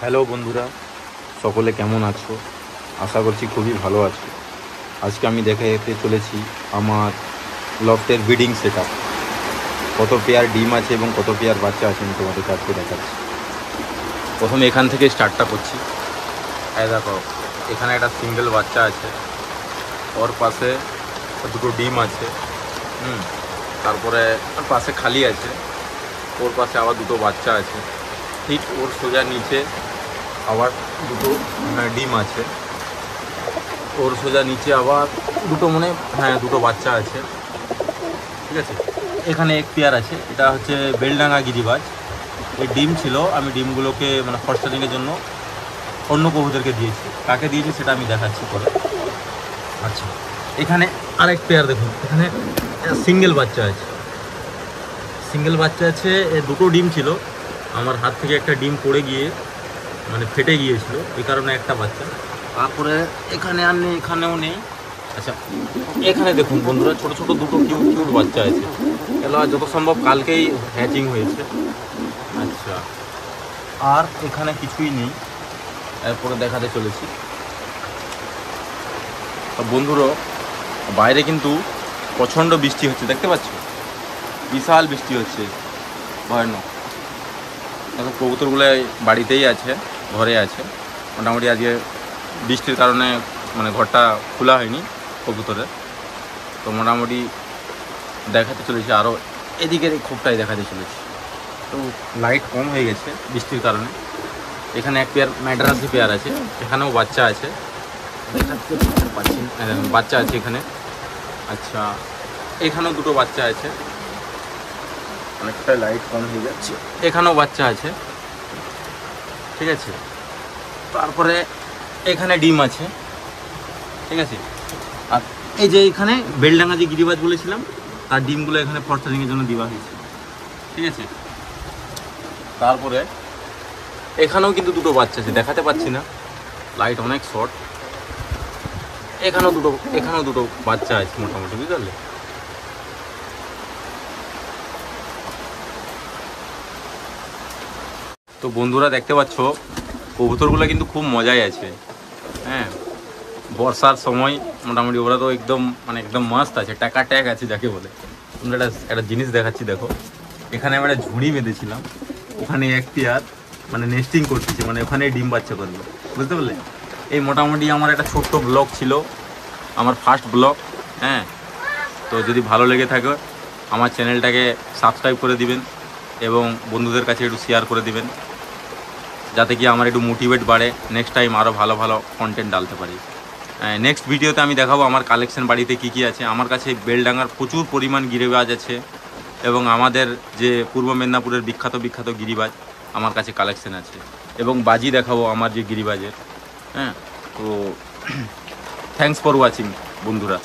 Hello বন্ধুরা, সকলে কেমন আছো? আশা করছি খুবই ভালো আছো। আজকে আমি দেখাতে চলেছি আমার লফটের ব্রিডিং সেটআপ। কত পেয়ার ডিম আছে এবং কত পেয়ার বাচ্চা আছে আমি তোমাদের কাছে দেখাচ্ছি। প্রথমে এখান থেকে স্টার্টটা করছি। এই দেখো, এখানে একটা সিঙ্গেল বাচ্চা আছে, ওর পাশে দুটো ডিম আছে। তারপরে ওর পাশে খালি আছে, ওর পাশে আবার দুটো বাচ্চা আছে। ঠিক ওর সোজা নিচে আবার দুটো ডিম আছে, ওর সোজা নিচে আবার দুটো দুটো বাচ্চা আছে। ঠিক আছে, এখানে এক পেয়ার আছে, এটা হচ্ছে বেলডাঙ্গা গিরিবাজ। এই ডিম ছিল, আমি ডিমগুলোকে ফস্টারিংয়ের জন্য অন্য কবুতরকে দিয়েছি। কাকে দিয়েছি সেটা আমি দেখাচ্ছি পরে। আচ্ছা, এখানে আরেক পেয়ার দেখুন, এখানে সিঙ্গেল বাচ্চা আছে। দুটো ডিম ছিল, আমার হাত থেকে একটা ডিম পড়ে গিয়ে ফেটে গিয়েছিল, এই কারণে একটা বাচ্চা। তারপরে এখানে আর নেই, এখানেও নেই। আচ্ছা, এখানে দেখুন বন্ধুরা, ছোট ছোট দুটো কিউট কিউট বাচ্চা আছে। এগুলো যত সম্ভব কালকেই হ্যাচিং হয়েছে। আচ্ছা, আর এখানে কিছুই নেই। এরপরে দেখাতে চলেছি। বন্ধুরা, বাইরে কিন্তু প্রচণ্ড বৃষ্টি হচ্ছে, দেখতে পাচ্ছ? বিশাল বৃষ্টি হচ্ছে, ভয়ানক। দেখো, কবুতরগুলো বাড়িতেই আছে, ঘরে আছে। মোটামুটি আজকে বৃষ্টির কারণে ঘরটা খোলা হয়নি কবুতরের। তো মোটামুটি দেখাতে চলেছি, আরও এদিকের এই খোপটাই দেখাতে চলেছি। তো লাইট কম হয়ে গেছে বৃষ্টির কারণে। এখানে এক পেয়ার ম্যাড্রাসি পেয়ার আছে, এখানেও বাচ্চা আছে, দেখাতে পাচ্ছি বাচ্চা আছে এখানে। আচ্ছা, এখানেও দুটো বাচ্চা আছে, অনেকটা লাইট কম হয়ে যাচ্ছে। এখানেও বাচ্চা আছে, ঠিক আছে। তারপরে এখানে ডিম আছে, ঠিক আছে। আর এই যে এখানে বেলডাঙ্গা যে গিরিবাজ বলেছিলাম, তার ডিমগুলো এখানে ফস্টারিংয়ের জন্য দেওয়া হয়েছে, ঠিক আছে। তারপরে এখানেও কিন্তু দুটো বাচ্চা আছে, দেখাতে পাচ্ছি না, লাইট অনেক শর্ট। এখানেও দুটো বাচ্চা আছে মোটামুটি, বুঝতে পারলে? তো বন্ধুরা, দেখতে পাচ্ছ কবুতরগুলো কিন্তু খুব মজায় আছে। হ্যাঁ, বর্ষার সময় মোটামুটি ওরা তো একদম মাস্ত আছে, টাকা ট্যাগ আছে যাকে বলে। তোমরা একটা জিনিস দেখাচ্ছি, দেখো। এখানে আমি একটা ঝুড়ি বেঁধেছিলাম, ওখানে এক পেয়ার নেস্টিং করতেছে, ওখানে ডিম বাচ্চা করবে, বুঝতে পারলে? এই মোটামুটি আমার একটা ছোট্ট ব্লগ ছিল, আমার ফার্স্ট ব্লগ। হ্যাঁ, তো যদি ভালো লেগে থাকে আমার চ্যানেলটাকে সাবস্ক্রাইব করে দিবেন এবং বন্ধুদের কাছে একটু শেয়ার করে দিবেন, যাতে কি আমার একটু মোটিভেট বাড়ে, নেক্সট টাইম আরও ভালো ভালো কন্টেন্ট ডালতে পারি। নেক্সট ভিডিওতে আমি দেখাবো আমার কালেকশন বাড়িতে কি কি আছে। আমার কাছে বেলডাঙ্গার প্রচুর পরিমাণ গিরিবাজ আছে এবং আমাদের যে পূর্ব মেদিনীপুরের বিখ্যাত গিরিবাজ আমার কাছে কালেকশন আছে, এবং বাজি দেখাবো আমার যে গিরিবাজের। হ্যাঁ, তো থ্যাংকস ফর ওয়াচিং বন্ধুরা।